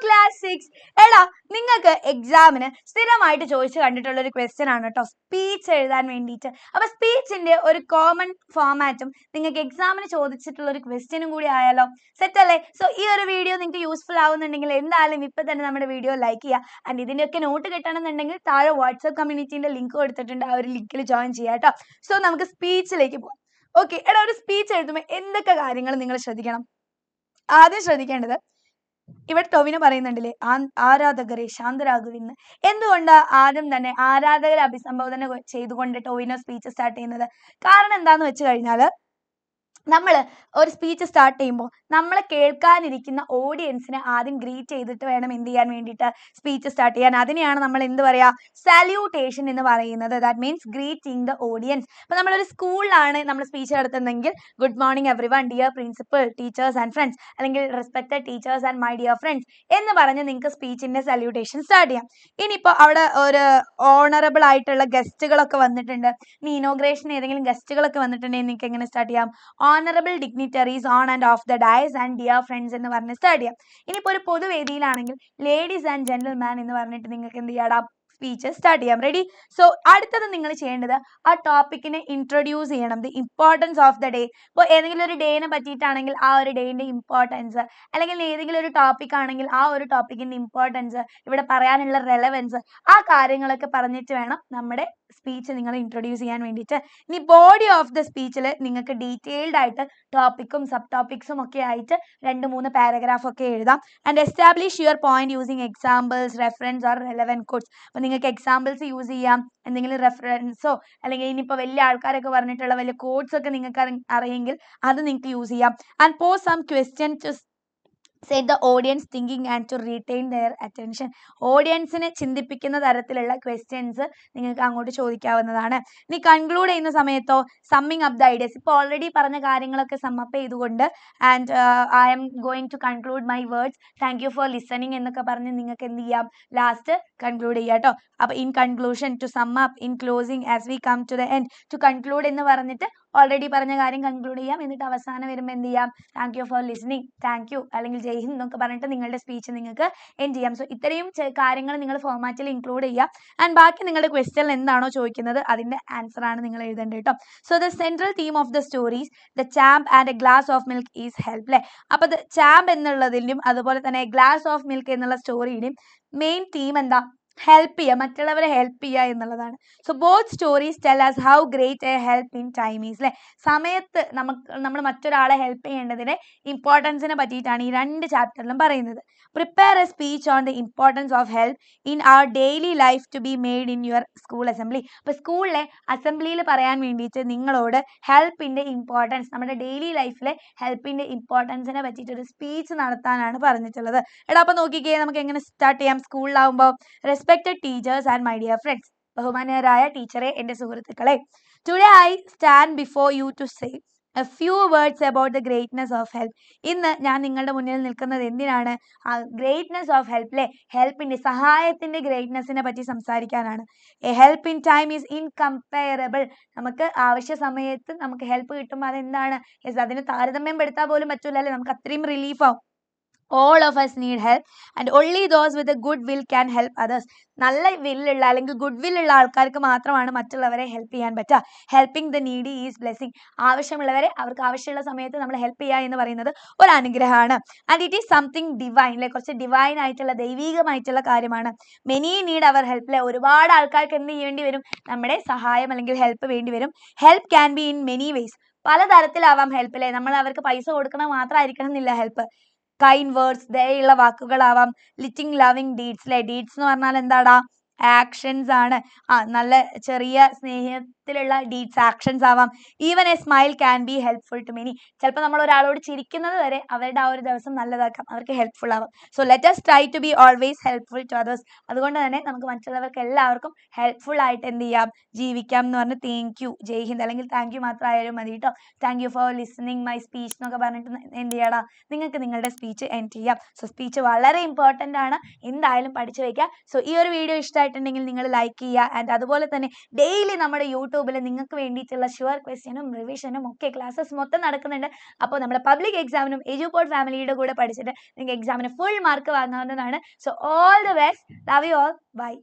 Class 6. എടാ നിങ്ങൾക്ക് എക്സാമിന് സ്ഥിരമായിട്ട് ചോദിച്ചു കണ്ടിട്ടുള്ള ഒരു ക്വസ്റ്റ്യൻ ആണ് കേട്ടോ, സ്പീച്ച് എഴുതാൻ വേണ്ടിയിട്ട്. അപ്പൊ സ്പീച്ചിന്റെ ഒരു കോമൺ ഫോമാറ്റും നിങ്ങൾക്ക് എക്സാമിന് ചോദിച്ചിട്ടുള്ള ഒരു ക്വസ്റ്റ്യനും കൂടി ആയാലോ? സെറ്റ് അല്ലേ? സോ ഈ ഒരു വീഡിയോ നിങ്ങൾക്ക് യൂസ്ഫുൾ ആവുന്നുണ്ടെങ്കിൽ എന്തായാലും ഇപ്പൊ തന്നെ നമ്മുടെ വീഡിയോ ലൈക്ക് ചെയ്യുക. ആൻഡ് ഇതിന്റെയൊക്കെ നോട്ട് കിട്ടണമെന്നുണ്ടെങ്കിൽ താഴെ വാട്സ്ആപ്പ് കമ്മ്യൂണിറ്റിന്റെ ലിങ്ക് കൊടുത്തിട്ടുണ്ട്, ആ ഒരു ലിങ്കിൽ ജോയിൻ ചെയ്യാം കേട്ടോ. സോ നമുക്ക് സ്പീച്ചിലേക്ക് പോകാം. ഓക്കെ, എടാ ഒരു സ്പീച്ച് എഴുതുമ്പോൾ എന്തൊക്കെ കാര്യങ്ങൾ നിങ്ങൾ ശ്രദ്ധിക്കണം? ആദ്യം ശ്രദ്ധിക്കേണ്ടത്, ഇവിടെ ടൊവിനോ പറയുന്നുണ്ടല്ലേ, ആരാധകരെ ശാന്തരാകുവിന്ന്. എന്തുകൊണ്ട് ആദ്യം തന്നെ ആരാധകരെ അഭിസംബോധന ചെയ്തുകൊണ്ട് ടൊവിനോ സ്പീച്ച് സ്റ്റാർട്ട് ചെയ്യുന്നത്? കാരണം എന്താന്ന് വെച്ച് കഴിഞ്ഞാൽ, നമ്മൾ ഒരു സ്പീച്ച് സ്റ്റാർട്ട് ചെയ്യുമ്പോൾ നമ്മളെ കേൾക്കാനിരിക്കുന്ന ഓഡിയൻസിനെ ആദ്യം ഗ്രീറ്റ് ചെയ്തിട്ട് വേണം എന്ത് ചെയ്യാൻ വേണ്ടിയിട്ട്, സ്പീച്ച് സ്റ്റാർട്ട് ചെയ്യാൻ. അതിനെയാണ് നമ്മൾ എന്ത് പറയാ, സാല്യൂട്ടേഷൻ എന്ന് പറയുന്നത്. That means greeting the audience. അപ്പൊ നമ്മളൊരു സ്കൂളിലാണ് നമ്മൾ സ്പീച്ച് നടത്തുന്നതെങ്കിൽ good morning everyone, dear principal, teachers and friends, അല്ലെങ്കിൽ respected teachers and my dear friends എന്ന് പറഞ്ഞ് നിങ്ങൾക്ക് സ്പീച്ചിന്റെ സാല്യൂട്ടേഷൻ സ്റ്റാർട്ട് ചെയ്യാം. ഇനിയിപ്പോൾ അവിടെ ഒരു ഓണറബിൾ ആയിട്ടുള്ള ഗസ്റ്റുകളൊക്കെ വന്നിട്ടുണ്ട്, ഇനി ഇനോഗ്രേഷൻ ഏതെങ്കിലും ഗസ്റ്റുകളൊക്കെ വന്നിട്ടുണ്ടെങ്കിൽ നിങ്ങൾക്ക് എങ്ങനെ സ്റ്റാർട്ട് ചെയ്യാം? honorable dignitaries on and off the dais and dear friends എന്ന് പറഞ്ഞ് സ്റ്റാർട്ട് ചെയ്യാം. ഇനിയിപ്പോൾ ഒരു പൊതുവേദിയിലാണെങ്കിൽ ലേഡീസ് ആൻഡ് ജെന്റിൽമാൻ എന്ന് പറഞ്ഞിട്ട് നിങ്ങൾക്ക് എന്ത് ചെയ്യാം, സ്പീച്ച് സ്റ്റാർട്ട് ചെയ്യാം. റെഡി? സോ അടുത്തത് നിങ്ങൾ ചെയ്യേണ്ടത് ആ ടോപ്പിക്കിനെ ഇൻട്രൊഡ്യൂസ് ചെയ്യണം. The importance of the day. ഇപ്പോൾ ഏതെങ്കിലും ഒരു ഡേനെ പറ്റിയിട്ടാണെങ്കിൽ ആ ഒരു ഡേന്റെ ഇമ്പോർട്ടൻസ്, അല്ലെങ്കിൽ ഏതെങ്കിലും ഒരു ടോപ്പിക് ആണെങ്കിൽ ആ ഒരു ടോപ്പിക്കിന്റെ ഇമ്പോർട്ടൻസ്, ഇവിടെ പറയാനുള്ള റെലവൻസ്, ആ കാര്യങ്ങളൊക്കെ പറഞ്ഞിട്ട് വേണം നമ്മുടെ സ്പീച്ച് നിങ്ങൾ ഇൻട്രൊഡ്യൂസ് ചെയ്യാൻ വേണ്ടിയിട്ട്. ഇനി ബോഡി ഓഫ് ദ സ്പീച്ചിൽ നിങ്ങൾക്ക് ഡീറ്റെയിൽഡ് ആയിട്ട് ടോപ്പിക്കും സബ് ടോപ്പിക്സും ഒക്കെ ആയിട്ട് 2-3 പാരഗ്രാഫ് ഒക്കെ എഴുതാം. And establish your point using examples, reference or relevant coats. അപ്പോൾ നിങ്ങൾക്ക് എക്സാമ്പിൾസ് യൂസ് ചെയ്യാം, എന്തെങ്കിലും റെഫറൻസോ അല്ലെങ്കിൽ ഇനിയിപ്പോൾ വലിയ ആൾക്കാരൊക്കെ പറഞ്ഞിട്ടുള്ള വലിയ കോഡ്സ് ഒക്കെ നിങ്ങൾക്ക് അറിയെങ്കിൽ അത് നിങ്ങൾക്ക് യൂസ് ചെയ്യാം. And pause some question to set the audience thinking and to retain their attention. ഓഡിയൻസിനെ ചിന്തിപ്പിക്കുന്ന തരത്തിലുള്ള ക്വസ്റ്റ്യൻസ് നിങ്ങൾക്ക് അങ്ങോട്ട് ചോദിക്കാവുന്നതാണ്. ഇനി കൺക്ലൂഡ് ചെയ്യുന്ന സമയത്തോ സമ്മിങ് അപ്പ് ദ ഐഡിയസ്, ഇപ്പോൾ ഓൾറെഡി പറഞ്ഞ കാര്യങ്ങളൊക്കെ സമ്മപ്പ് ചെയ്തുകൊണ്ട് and I'm going to conclude my words, thank you for listening എന്നൊക്കെ പറഞ്ഞ് നിങ്ങൾക്ക് എന്ത് ചെയ്യാം, ലാസ്റ്റ് കൺക്ലൂഡ് ചെയ്യാം കേട്ടോ. അപ്പോൾ in conclusion, to sum up, in closing, as we come to the end, to conclude എന്ന് പറഞ്ഞിട്ട് ഓൾറെഡി പറഞ്ഞ കാര്യം കൺക്ലൂഡ് ചെയ്യാം. എന്നിട്ട് അവസാനം വരുമ്പോൾ എന്ത് ചെയ്യാം, thank you for listening, thank you അല്ലെങ്കിൽ ജയ് ഹിന്ദ് എന്നൊക്കെ പറഞ്ഞിട്ട് നിങ്ങളുടെ സ്പീച്ച് നിങ്ങൾക്ക് എൻഡ് ചെയ്യാം. സോ ഇത്രയും കാര്യങ്ങൾ നിങ്ങൾ ഫോർമാറ്റിൽ ഇൻക്ലൂഡ് ചെയ്യുക. ആൻഡ് ബാക്കി നിങ്ങളുടെ ക്വസ്റ്റ്യൻ എന്താണോ ചോദിക്കുന്നത് അതിന്റെ ആൻസർ ആണ് നിങ്ങൾ എഴുതേണ്ടത് കേട്ടോ. So the central theme of the stories, the champ and a glass of milk is help അല്ലേ. അപ്പൊ ദ ചാമ്പ് എന്നുള്ളതിലും അതുപോലെ തന്നെ ഗ്ലാസ് ഓഫ് മിൽക്ക് എന്നുള്ള സ്റ്റോറിയുടെയും മെയിൻ തീം എന്താ, ഹെൽപ്പ് ചെയ്യുക, മറ്റുള്ളവരെ ഹെൽപ്പ് ചെയ്യുക എന്നുള്ളതാണ്. So both stories tell us how great a help in time is അല്ലേ. സമയത്ത് നമ്മൾ മറ്റൊരാളെ ഹെൽപ്പ് ചെയ്യേണ്ടതിന്റെ ഇമ്പോർട്ടൻസിനെ പറ്റിയിട്ടാണ് ഈ 2 ചാപ്റ്ററിലും പറയുന്നത്. Prepare a speech on the importance of help in our daily life to be made in your school assembly. അപ്പോൾ സ്കൂളിലെ അസംബ്ലിയിൽ പറയാൻ വേണ്ടിയിട്ട് നിങ്ങളോട് ഹെൽപ്പിന്റെ ഇമ്പോർട്ടൻസ്, നമ്മുടെ ഡെയിലി ലൈഫിലെ ഹെൽപ്പിന്റെ ഇമ്പോർട്ടൻസിനെ പറ്റിയിട്ട് ഒരു സ്പീച്ച് നടത്താനാണ് പറഞ്ഞിട്ടുള്ളത്. എടാ അപ്പോൾ നോക്കിക്കേ, നമുക്ക് എങ്ങനെ സ്റ്റാർട്ട് ചെയ്യാം? സ്കൂളിലാവുമ്പോൾ respected teachers and my dear friends, ബഹുമാന്യരായ ടീച്ചറെ, എൻ്റെ സുഹൃത്തുക്കളെ, today I stand before you to say a few words about the greatness of help. ഇന്ന് ഞാൻ നിങ്ങളുടെ മുന്നിൽ നിൽക്കുന്നത് എന്തിനാണ്? ആ ഗ്രേറ്റ്നെസ് ഓഫ് ഹെൽപ്പ് അല്ലേ, ഹെൽപ്പിന്റെ, സഹായത്തിന്റെ ഗ്രേറ്റ്നെസ്സിനെ പറ്റി സംസാരിക്കാനാണ്. A help in time is incomparable. നമുക്ക് ആവശ്യ സമയത്ത് നമുക്ക് ഹെൽപ്പ് കിട്ടുമ്പോൾ അതെന്താണ്, അതിന് താരതമ്യം പെടുത്താൻ പോലും പറ്റൂല അല്ലേ, നമുക്ക് അത്രയും റിലീഫ് ആവും. all of us need help and only those with a good will can help others. നല്ല വില്ലുള്ള അല്ലെങ്കിൽ ഗുഡ് വില്ലുള്ള ആൾക്കാർക്ക് മാത്രമാണ് മറ്റുള്ളവരെ ഹെൽപ്പ് ചെയ്യാൻ പറ്റുക. Helping the needy is blessing. ആവശ്യമുള്ളവരെ അവർക്ക് ആവശ്യമുള്ള സമയത്ത് നമ്മൾ ഹെൽപ്പ് ചെയ്യുക എന്ന് പറയുന്നത് ഒരു അനുഗ്രഹമാണ്. And it is something divine അല്ലെ, കുറച്ച് ഡിവൈൻ ആയിട്ടുള്ള ദൈവികമായിട്ടുള്ള കാര്യമാണ്. മെനി നീഡ് അവർ ഹെൽപ്പ് അല്ലെ, ഒരുപാട് ആൾക്കാർക്ക് എന്ത് ചെയ്യേണ്ടി വരും, നമ്മുടെ സഹായം അല്ലെങ്കിൽ ഹെൽപ്പ് വേണ്ടി വരും. Help can be in many ways, പലതരത്തിലാവാം ഹെൽപ്പ് അല്ലെ. നമ്മൾ അവർക്ക് പൈസ കൊടുക്കണം മാത്രമായിരിക്കണം എന്നില്ല ഹെൽപ്പ്. കൈൻഡ് വേർഡ്സ്, ദയുള്ള വാക്കുകളാവാം. ലിറ്റിംഗ് ലവിങ് ഡീഡ്സ് അല്ലെ, ഡീഡ്സ് എന്ന് പറഞ്ഞാൽ എന്താടാ, ആക്ഷൻസ് ആണ്. നല്ല ചെറിയ സ്നേഹത്തിലുള്ള ഡീഡ്സ്, ആക്ഷൻസ് ആവാം. Even a smile can be helpful to many. ചിലപ്പോൾ നമ്മൾ ഒരാളോട് ചിരിക്കുന്നത് വരെ അവരുടെ ആ ഒരു ദിവസം നല്ലതാക്കാം, അവർക്ക് ഹെൽപ്ഫുൾ ആവാം. So let us try to be always helpful to others. അതുകൊണ്ട് തന്നെ നമുക്ക് മറ്റുള്ളവർക്ക് എല്ലാവർക്കും ഹെൽപ്ഫുൾ ആയിട്ട് എന്ത് ചെയ്യാം, ജീവിക്കാം എന്ന് പറഞ്ഞ് താങ്ക് യു, ജയ് ഹിന്ദ് അല്ലെങ്കിൽ താങ്ക് യു മാത്രമായാലും മതി കേട്ടോ. Thank you for listening my speech എന്നൊക്കെ പറഞ്ഞിട്ട് എന്ത് ചെയ്യണം, നിങ്ങൾക്ക് നിങ്ങളുടെ സ്പീച്ച് എൻഡ് ചെയ്യാം. സോ സ്പീച്ച് വളരെ ഇമ്പോർട്ടൻ്റ് ആണ്, എന്തായാലും പഠിച്ചു വയ്ക്കുക. സോ ഈ ഒരു വീഡിയോ ഇഷ്ടമായിട്ട് ഇഷ്ടമായിട്ടുണ്ടെങ്കിൽ നിങ്ങൾ ലൈക്ക് ചെയ്യുക. ആൻഡ് അതുപോലെ തന്നെ ഡെയിലി നമ്മുടെ യൂട്യൂബിൽ നിങ്ങൾക്ക് വേണ്ടിയിട്ടുള്ള ഷുവർ ക്വസ്റ്റ്യനും റിവിഷനും ഒക്കെ ക്ലാസ്സസ് മൊത്തം നടക്കുന്നുണ്ട്. അപ്പോൾ നമ്മുടെ പബ്ലിക് എക്സാമിനും എജുപോഡ് ഫാമിലിയുടെ കൂടെ പഠിച്ചിട്ട് നിങ്ങൾക്ക് എക്സാമിന് ഫുൾ മാർക്ക് വാങ്ങാവുന്നതാണ്. So all the best. Love you all. By.